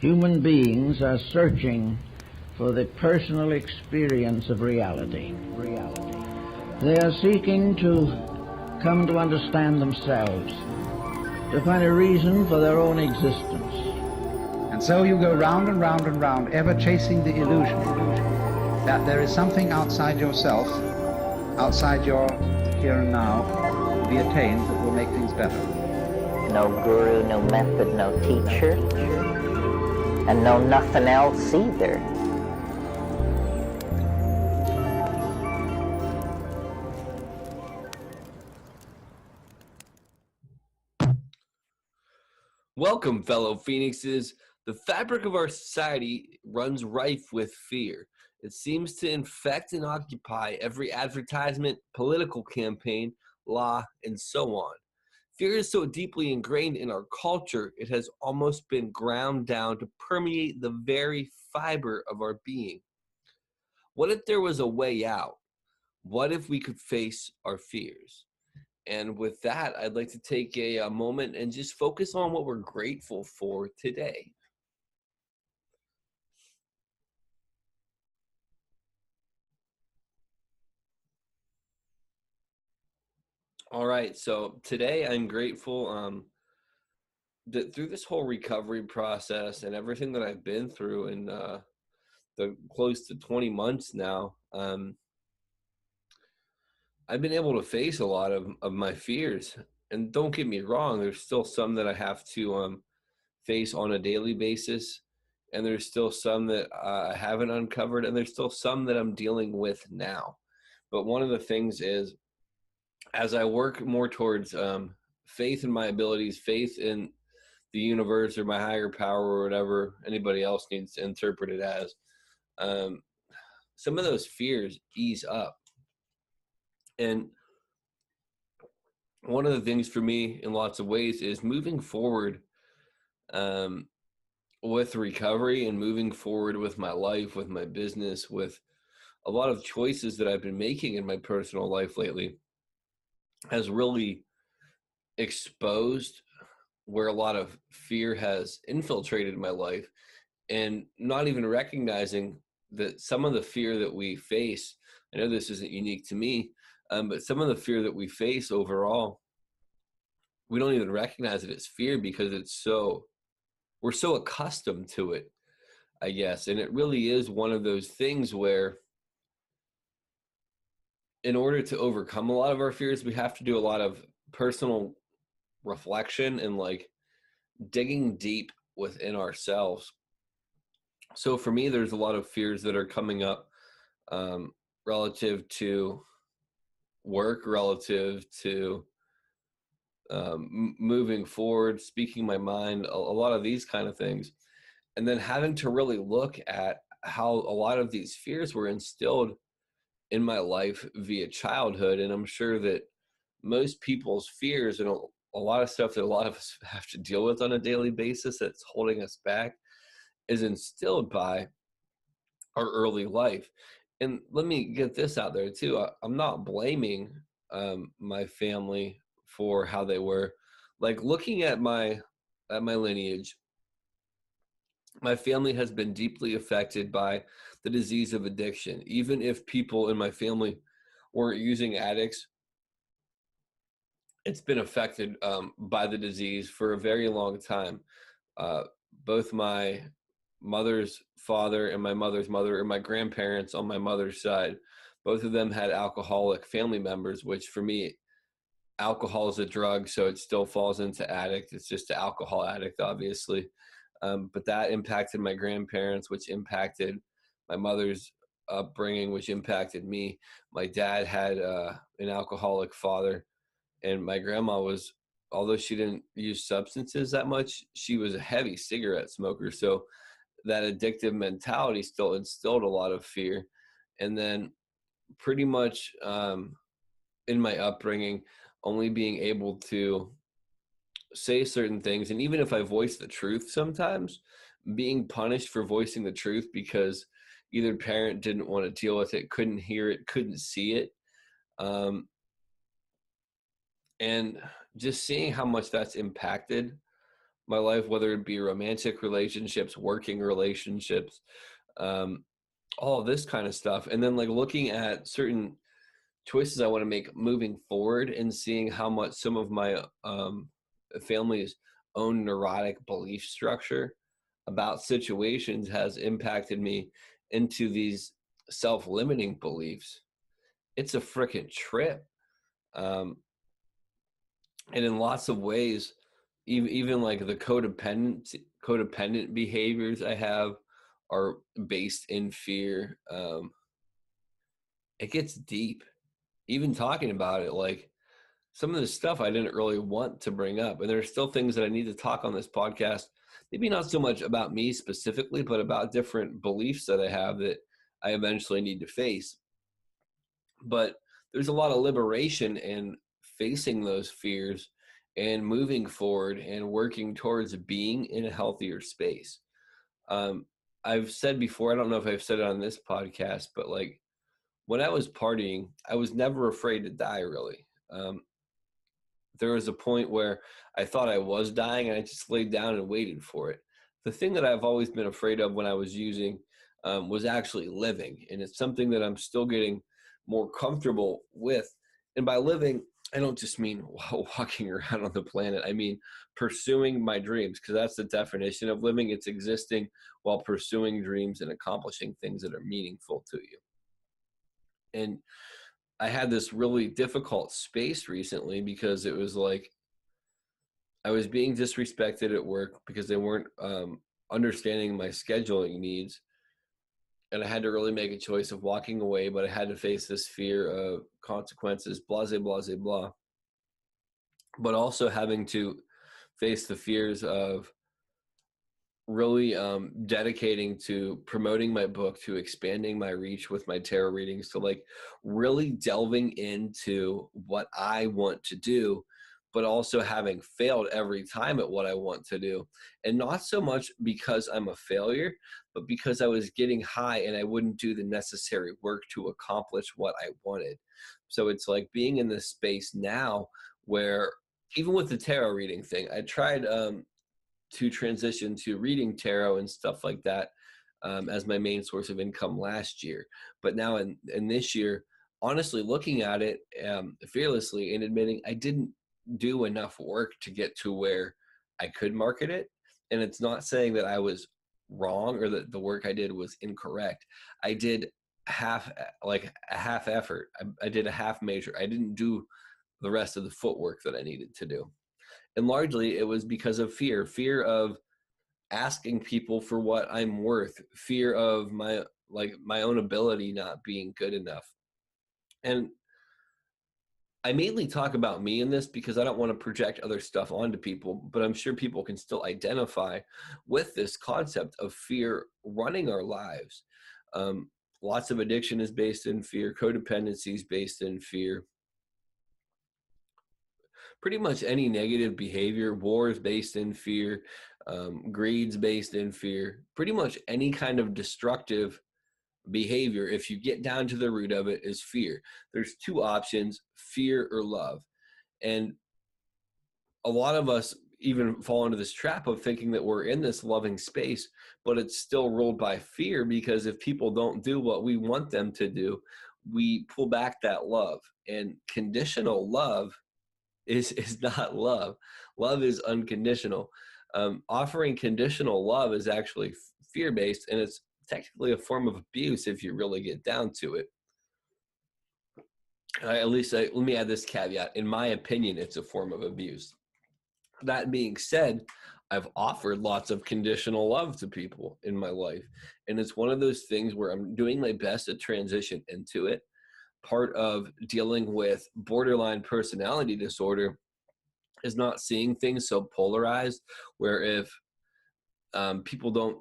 Human beings are searching for the personal experience of reality. They are seeking to come to understand themselves, to find a reason for their own existence. And so you go round and round and round, ever chasing the illusion that there is something outside yourself, outside your here and now, to be attained that will make things better. No guru, no method, no teacher, and no nothing else either. Welcome, fellow Phoenixes. The fabric of our society runs rife with fear. It seems to infect and occupy every advertisement, political campaign, law, and so on. Fear is so deeply ingrained in our culture, it has almost been ground down to permeate the very fiber of our being. What if there was a way out? What if we could face our fears? And with that, I'd like to take a moment and just focus on what we're grateful for today. All right, so today I'm grateful that through this whole recovery process and everything that I've been through in the close to 20 months now, I've been able to face a lot of my fears. And don't get me wrong, there's still some that I have to face on a daily basis. And there's still some that I haven't uncovered. And there's still some that I'm dealing with now. But one of the things is, as I work more towards faith in my abilities, faith in the universe or my higher power or whatever anybody else needs to interpret it as, some of those fears ease up. And one of the things for me in lots of ways is moving forward with recovery and moving forward with my life, with my business, with a lot of choices that I've been making in my personal life lately has really exposed where a lot of fear has infiltrated my life, and not even recognizing that some of the fear that we face, I know this isn't unique to me, but some of the fear that we face overall, we don't even recognize it as fear because we're so accustomed to it, I guess. And it really is one of those things where in order to overcome a lot of our fears, we have to do a lot of personal reflection and like digging deep within ourselves. So for me, there's a lot of fears that are coming up relative to work, relative to moving forward, speaking my mind, a lot of these kind of things. And then having to really look at how a lot of these fears were instilled in my life via childhood. And I'm sure that most people's fears and a lot of stuff that a lot of us have to deal with on a daily basis that's holding us back is instilled by our early life. And let me get this out there too. I'm not blaming my family for how they were. Like looking at my lineage, my family has been deeply affected by the disease of addiction. Even if people in my family weren't using addicts, it's been affected by the disease for a very long time. Both my mother's father and my mother's mother, and my grandparents on my mother's side, both of them had alcoholic family members, which for me, alcohol is a drug, so it still falls into addict. It's just an alcohol addict, obviously. But that impacted my grandparents, which impacted my mother's upbringing, which impacted me. My dad had an alcoholic father, and my grandma was, although she didn't use substances that much, she was a heavy cigarette smoker. So that addictive mentality still instilled a lot of fear. And then pretty much in my upbringing, only being able to say certain things, and even if I voice the truth sometimes, being punished for voicing the truth because either parent didn't want to deal with it, couldn't hear it, couldn't see it. And just seeing how much that's impacted my life, whether it be romantic relationships, working relationships, all of this kind of stuff. And then like looking at certain choices I want to make moving forward and seeing how much some of my family's own neurotic belief structure about situations has impacted me into these self-limiting beliefs. It's a freaking trip. Um, and in lots of ways, even like the codependent behaviors I have are based in fear. It gets deep. Even talking about it, like some of the stuff I didn't really want to bring up, and there's still things that I need to talk on this podcast. Maybe not so much about me specifically, but about different beliefs that I have that I eventually need to face. But there's a lot of liberation in facing those fears and moving forward and working towards being in a healthier space. Um, I've said before, I don't know if I've said it on this podcast, but like when I was partying, I was never afraid to die, really. There was a point where I thought I was dying and I just laid down and waited for it. The thing that I've always been afraid of when I was using was actually living. And it's something that I'm still getting more comfortable with. And by living, I don't just mean walking around on the planet. I mean pursuing my dreams, because that's the definition of living. It's existing while pursuing dreams and accomplishing things that are meaningful to you. And I had this really difficult space recently because it was like I was being disrespected at work because they weren't understanding my scheduling needs. And I had to really make a choice of walking away, but I had to face this fear of consequences, blah, blah, blah, blah. But also having to face the fears of really dedicating to promoting my book, to expanding my reach with my tarot readings, to like really delving into what I want to do, but also having failed every time at what I want to do. And not so much because I'm a failure, but because I was getting high and I wouldn't do the necessary work to accomplish what I wanted. So it's like being in this space now where even with the tarot reading thing, I tried to transition to reading tarot and stuff like that as my main source of income last year. But now in this year, honestly, looking at it fearlessly and admitting I didn't do enough work to get to where I could market it. And it's not saying that I was wrong or that the work I did was incorrect. I did a half effort. I did a half measure. I didn't do the rest of the footwork that I needed to do. And largely it was because of fear of asking people for what I'm worth, fear of my own ability not being good enough. And I mainly talk about me in this because I don't want to project other stuff onto people, but I'm sure people can still identify with this concept of fear running our lives. Lots of addiction is based in fear, codependency is based in fear. Pretty much any negative behavior, war is based in fear, greed's based in fear. Pretty much any kind of destructive behavior, if you get down to the root of it, is fear. There's two options, fear or love. And a lot of us even fall into this trap of thinking that we're in this loving space, but it's still ruled by fear, because if people don't do what we want them to do, we pull back that love. And conditional love is not love. Love is unconditional. Offering conditional love is actually fear-based, and it's technically a form of abuse if you really get down to it. Let me add this caveat. In my opinion, it's a form of abuse. That being said, I've offered lots of conditional love to people in my life, and it's one of those things where I'm doing my best to transition into it. Part of dealing with borderline personality disorder is not seeing things so polarized, where if people don't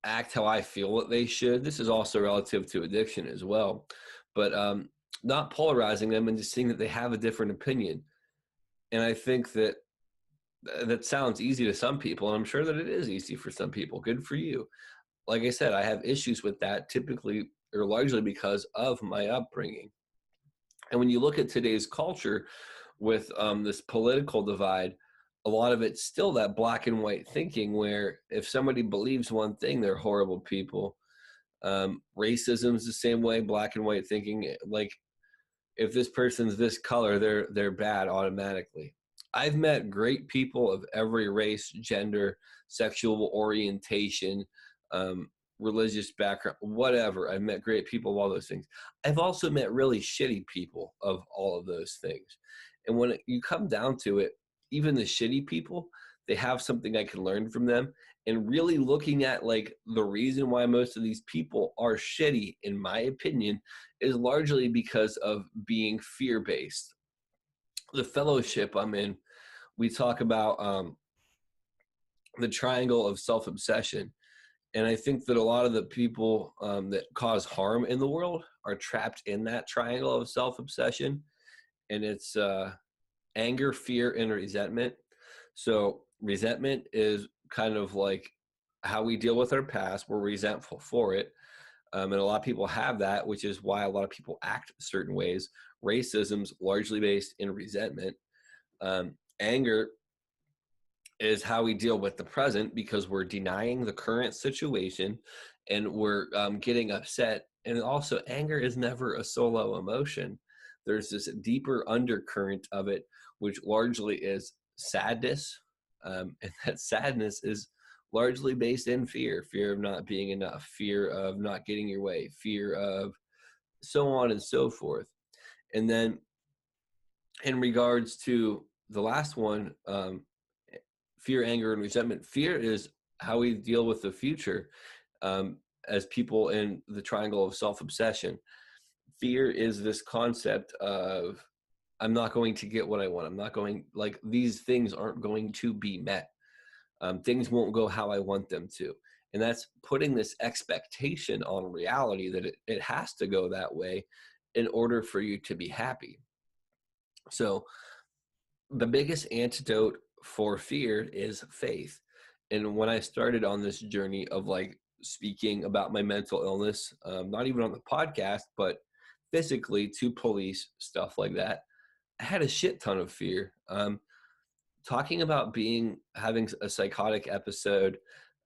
act how I feel that they should, this is also relative to addiction as well, but not polarizing them and just seeing that they have a different opinion. And I think that sounds easy to some people, and I'm sure that it is easy for some people. Good for you. Like I said, I have issues with that, typically or largely because of my upbringing. And when you look at today's culture with this political divide, a lot of it's still that black and white thinking where if somebody believes one thing, they're horrible people. Racism is the same way, black and white thinking. Like, if this person's this color, they're bad automatically. I've met great people of every race, gender, sexual orientation, religious background, whatever. I've met great people of all those things. I've also met really shitty people of all of those things. And when you come down to it, even the shitty people, they have something I can learn from them. And really looking at like the reason why most of these people are shitty, in my opinion, is largely because of being fear-based. The fellowship I'm in, we talk about the triangle of self-obsession. And I think that a lot of the people that cause harm in the world are trapped in that triangle of self-obsession. And it's anger, fear, and resentment. So resentment is kind of like how we deal with our past. We're resentful for it. And a lot of people have that, which is why a lot of people act certain ways. Racism's largely based in resentment. Anger is how we deal with the present because we're denying the current situation and we're getting upset. And also, anger is never a solo emotion. There's this deeper undercurrent of it, which largely is sadness. And that sadness is largely based in fear of not being enough, fear of not getting your way, fear of so on and so forth. And then in regards to the last one, fear, anger, and resentment. Fear is how we deal with the future as people in the triangle of self-obsession. Fear is this concept of, I'm not going to get what I want. I'm not going, like, these things aren't going to be met. Things won't go how I want them to. And that's putting this expectation on reality that it has to go that way in order for you to be happy. So the biggest antidote for fear is faith. And when I started on this journey of like speaking about my mental illness, not even on the podcast, but physically to police, stuff like that, I had a shit ton of fear. Talking about having a psychotic episode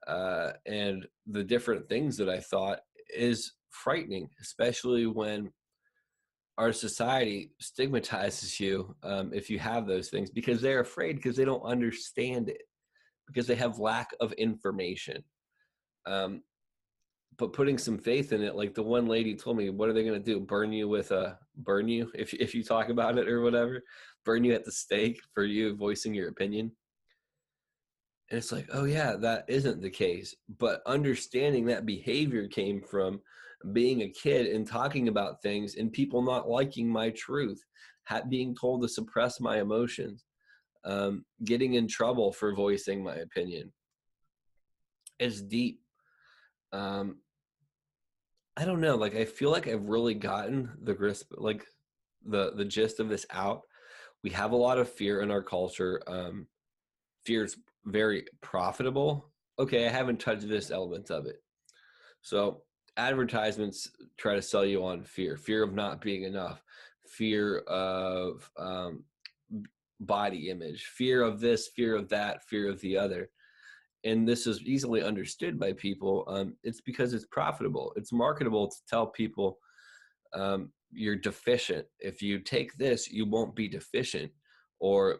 and the different things that I thought is frightening, especially when our society stigmatizes you if you have those things because they're afraid, because they don't understand it, because they have lack of information. But putting some faith in it, like the one lady told me, what are they going to do? Burn you if you talk about it or whatever, burn you at the stake for you voicing your opinion. And it's like, oh yeah, that isn't the case. But understanding that behavior came from being a kid and talking about things and people not liking my truth, being told to suppress my emotions, getting in trouble for voicing my opinion. It's deep. I don't know. Like, I feel like I've really gotten the grasp, like the gist of this out. We have a lot of fear in our culture. Fear is very profitable. Okay, I haven't touched this element of it. So advertisements try to sell you on fear of not being enough, fear of body image, fear of this, fear of that, fear of the other. And this is easily understood by people. It's because it's profitable. It's marketable to tell people you're deficient. If you take this, you won't be deficient. Or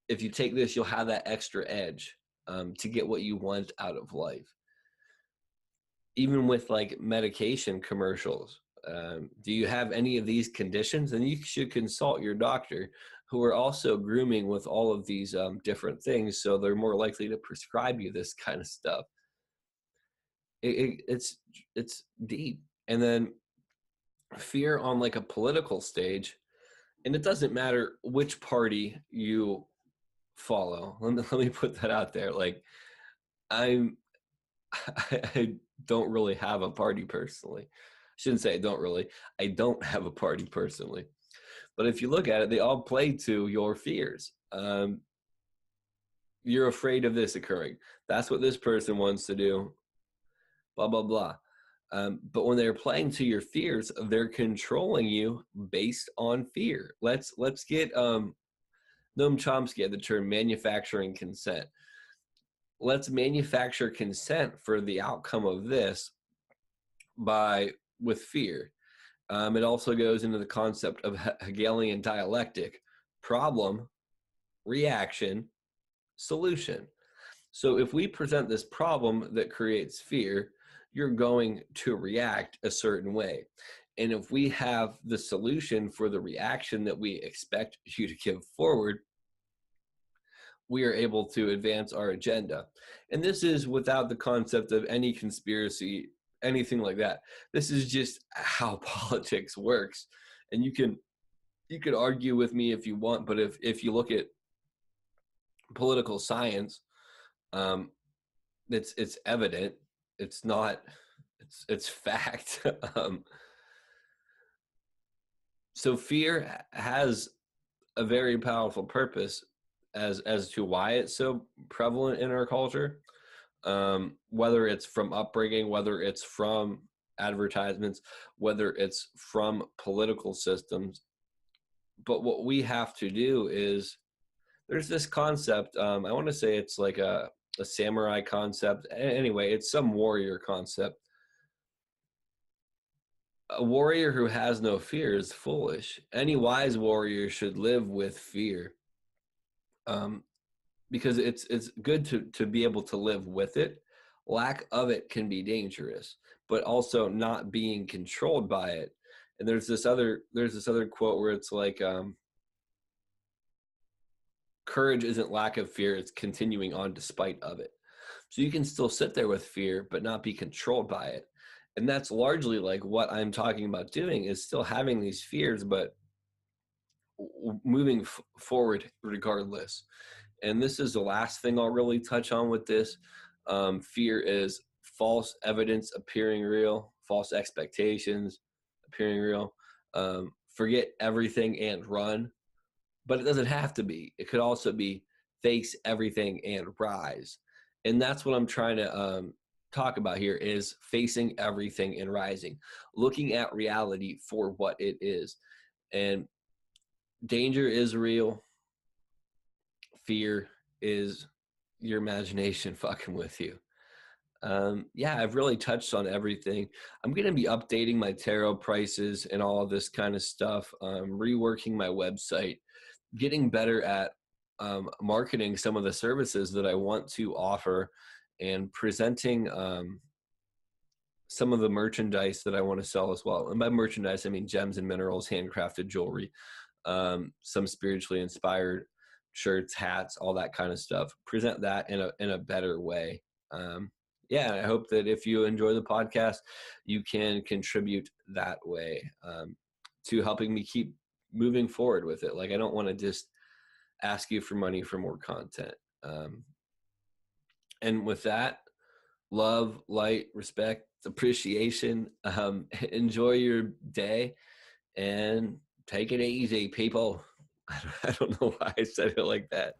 if you take this, you'll have that extra edge to get what you want out of life. Even with like medication commercials, do you have any of these conditions? Then you should consult your doctor, who are also grooming with all of these different things, so they're more likely to prescribe you this kind of stuff. It's deep. And then fear on like a political stage, and it doesn't matter which party you follow. Let me put that out there. Like, I don't really have a party personally. I shouldn't say I don't have a party personally. But if you look at it, they all play to your fears. You're afraid of this occurring. That's what this person wants to do. Blah, blah, blah. But when they're playing to your fears, they're controlling you based on fear. Let's get Noam Chomsky had the term manufacturing consent. Let's manufacture consent for the outcome of this with fear. It also goes into the concept of Hegelian dialectic: problem, reaction, solution. So if we present this problem that creates fear, you're going to react a certain way. And if we have the solution for the reaction that we expect you to give forward, we are able to advance our agenda. And this is without the concept of any conspiracy, anything like that. This is just how politics works. And you could argue with me if you want, but if you look at political science, it's evident. It's not, it's fact. So fear has a very powerful purpose as to why it's so prevalent in our culture, whether it's from upbringing, whether it's from advertisements, whether it's from political systems. But what we have to do is, there's this concept, I want to say it's like a samurai concept. Anyway, it's some warrior concept. A warrior who has no fear is foolish. Any wise warrior should live with fear, because it's good to be able to live with it. Lack of it can be dangerous, but also not being controlled by it. And there's this other quote where it's like, courage isn't lack of fear, it's continuing on despite of it. So you can still sit there with fear, but not be controlled by it. And that's largely like what I'm talking about doing, is still having these fears, but moving forward regardless. And this is the last thing I'll really touch on with this. Fear is false evidence appearing real, false expectations appearing real. Forget everything and run. But it doesn't have to be. It could also be face everything and rise. And that's what I'm trying to talk about here, is facing everything and rising, looking at reality for what it is. And danger is real. Fear is your imagination fucking with you. Yeah, I've really touched on everything. I'm going to be updating my tarot prices and all of this kind of stuff, reworking my website, getting better at marketing some of the services that I want to offer, and presenting some of the merchandise that I want to sell as well. And by merchandise, I mean gems and minerals, handcrafted jewelry, some spiritually inspired shirts, hats, all that kind of stuff. Present that in a better way. Yeah, I hope that if you enjoy the podcast, you can contribute that way to helping me keep moving forward with it. Like, I don't want to just ask you for money for more content. And with that, love, light, respect, appreciation. Enjoy your day and take it easy, people. I don't know why I said it like that.